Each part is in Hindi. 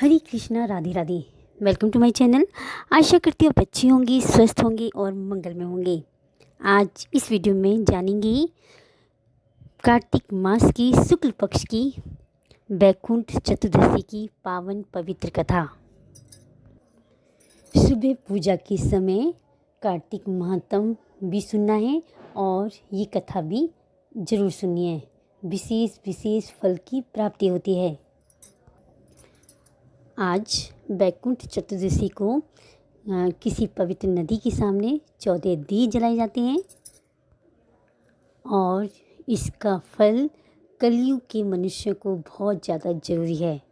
Hare Krishna, Radhe Radhe. Welcome to my channel. आशा करती हूँ आप अच्छी होंगी, स्वस्थ होंगी और मंगल में होंगे। आज इस वीडियो में जानेंगे कार्तिक मास की शुक्ल पक्ष की वैकुंठ चतुर्दशी की पावन पवित्र कथा। सुबह पूजा के समय कार्तिक महात्म भी सुनना है और ये कथा भी ज़रूर सुनिए। विशेष फल की प्राप्ति होती है। आज वैकुंठ चतुर्दशी को किसी पवित्र नदी के सामने 14 दिए जलाए जाते हैं और इसका फल कलयुग के मनुष्यों को बहुत ज़्यादा ज़रूरी है।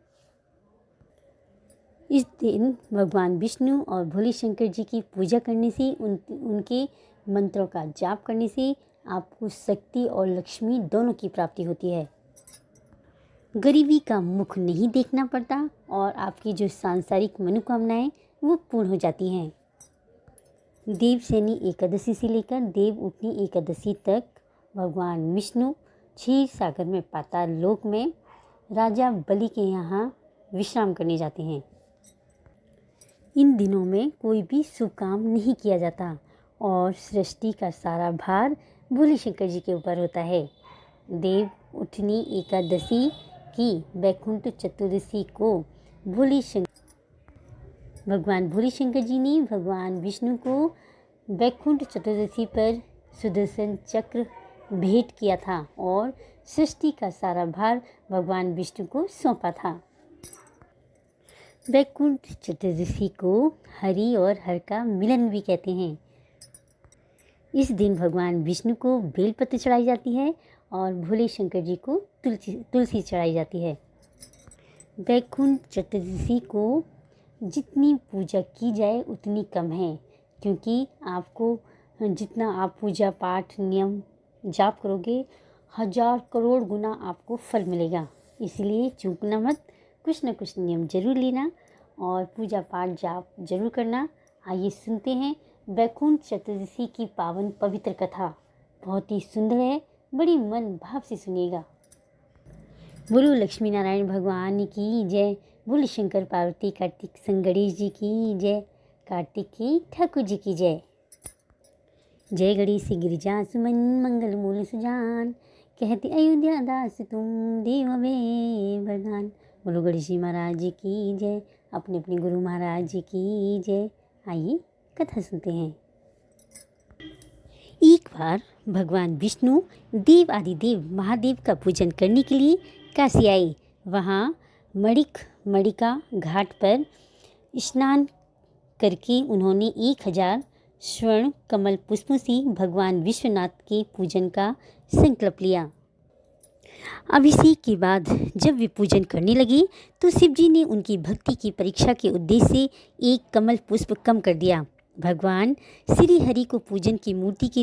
इस दिन भगवान विष्णु और भोले शंकर जी की पूजा करने से उनके मंत्रों का जाप करने से आपको शक्ति और लक्ष्मी दोनों की प्राप्ति होती है। गरीबी का मुख नहीं देखना पड़ता और आपकी जो सांसारिक मनोकामनाएं वो पूर्ण हो जाती हैं। देवशयनी एकादशी से लेकर देव उठनी एकादशी तक भगवान विष्णु क्षीर सागर में पाताल लोक में राजा बलि के यहाँ विश्राम करने जाते हैं। इन दिनों में कोई भी शुभ काम नहीं किया जाता और सृष्टि का सारा भार भोले शंकर जी के ऊपर होता है। देव उठनी एकादशी की वैकुंठ चतुर्दशी को भगवान भोले शंकर जी ने भगवान विष्णु को वैकुंठ चतुर्दशी पर सुदर्शन चक्र भेंट किया था और सृष्टि का सारा भार भगवान विष्णु को सौंपा था। वैकुंठ चतुर्दशी को हरि और हर का मिलन भी कहते हैं। इस दिन भगवान विष्णु को बेलपत्र चढ़ाई जाती है और भोले शंकर जी को तुलसी चढ़ाई जाती है। वैकुंठ चतुर्दशी को जितनी पूजा की जाए उतनी कम है, क्योंकि आपको जितना आप पूजा पाठ नियम जाप करोगे 1000 करोड़ गुना आपको फल मिलेगा। इसलिए चूकना मत, कुछ न कुछ नियम जरूर लेना और पूजा पाठ जाप जरूर करना। आइए सुनते हैं वैकुंठ चतुर्दशी की पावन पवित्र कथा। बहुत ही सुंदर है, बड़ी मन भाव से सुनिएगा। बोलो लक्ष्मी नारायण भगवान की जय, बोलो शंकर पार्वती कार्तिक संग गणेश जी की जय, कार्तिकी ठाकुर जी की जय। जय गणेश गिरिजा सुमन मंगल मूल सुजान, कहते अयोध्या दास तुम देव में वरदान। बोलो गणेश जी महाराज जी की जय, अपने अपने गुरु महाराज जी की जय। आइए कथा सुनते हैं। एक बार भगवान विष्णु देव आदिदेव महादेव का पूजन करने के लिए काशी आए। वहाँ मणिका घाट पर स्नान करके उन्होंने 1000 स्वर्ण कमल पुष्पों से भगवान विश्वनाथ के पूजन का संकल्प लिया। अभिषेक के बाद जब वे पूजन करने लगे तो शिव जी ने उनकी भक्ति की परीक्षा के उद्देश्य से एक कमल पुष्प कम कर दिया। भगवान श्री हरि को पूजन की पूर्ति के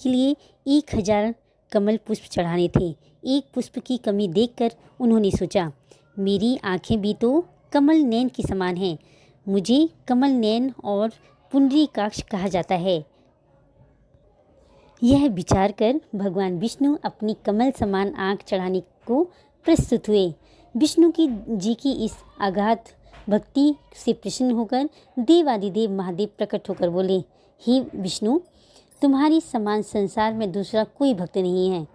लिए 1000 कमल पुष्प चढ़ाने थे। एक पुष्प की कमी देखकर उन्होंने सोचा, मेरी आंखें भी तो कमल नयन के समान हैं, मुझे कमल नयन और पुंडरीकाक्ष कहा जाता है। यह विचार कर भगवान विष्णु अपनी कमल समान आंख चढ़ाने को प्रस्तुत हुए। विष्णु जी की इस अगाध भक्ति से प्रसन्न होकर देवादिदेव महादेव प्रकट होकर बोले, हे विष्णु, तुम्हारी समान संसार में दूसरा कोई भक्त नहीं है।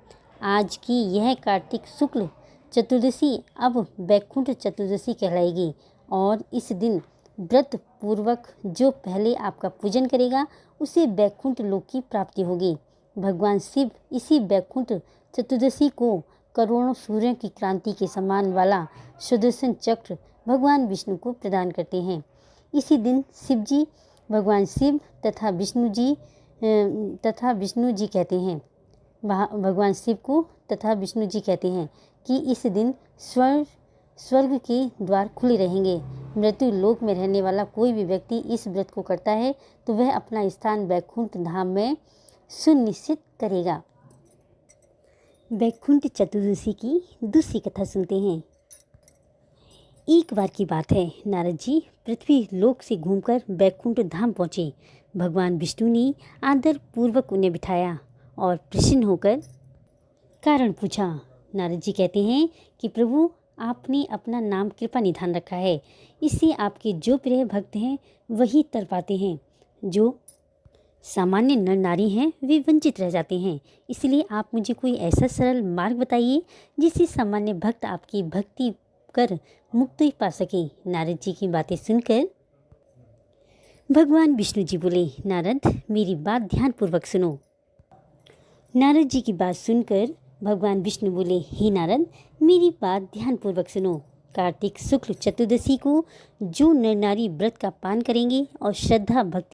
आज की यह कार्तिक शुक्ल चतुर्दशी अब वैकुंठ चतुर्दशी कहलाएगी और इस दिन व्रत पूर्वक जो पहले आपका पूजन करेगा उसे वैकुंठ लोक की प्राप्ति होगी। भगवान शिव इसी वैकुंठ चतुर्दशी को करोड़ों सूर्यों की क्रांति के समान वाला सुदर्शन चक्र भगवान विष्णु को प्रदान करते हैं। इसी दिन शिव जी भगवान शिव तथा विष्णु जी कहते हैं, भगवान शिव को तथा विष्णु जी कहते हैं कि इस दिन स्वर्ग के द्वार खुले रहेंगे। मृत्यु लोक में रहने वाला कोई भी व्यक्ति इस व्रत को करता है तो वह अपना स्थान वैकुंठ धाम में सुनिश्चित करेगा। वैकुंठ चतुर्दशी की दूसरी कथा सुनते हैं। एक बार की बात है, नारद जी पृथ्वी लोक से घूमकर वैकुंठ धाम पहुँचे। भगवान विष्णु ने आदर पूर्वक उन्हें बिठाया और प्रसन्न होकर कारण पूछा। नारद जी कहते हैं कि प्रभु, आपने अपना नाम कृपा निधान रखा है, इससे आपके जो प्रिय भक्त हैं वही तर पाते हैं। जो सामान्य नर नारी हैं वे वंचित रह जाते हैं। इसलिए आप मुझे कोई ऐसा सरल मार्ग बताइए जिससे सामान्य भक्त आपकी भक्ति कर मुक्ति पा सके। नारद जी की बातें सुनकर भगवान विष्णु जी बोले, नारद, मेरी बात ध्यानपूर्वक सुनो। नारद जी की बात सुनकर भगवान विष्णु बोले, हे नारद, मेरी बात ध्यानपूर्वक सुनो। कार्तिक शुक्ल चतुर्दशी को जो नर नारी व्रत का पान करेंगे और श्रद्धा भक्ति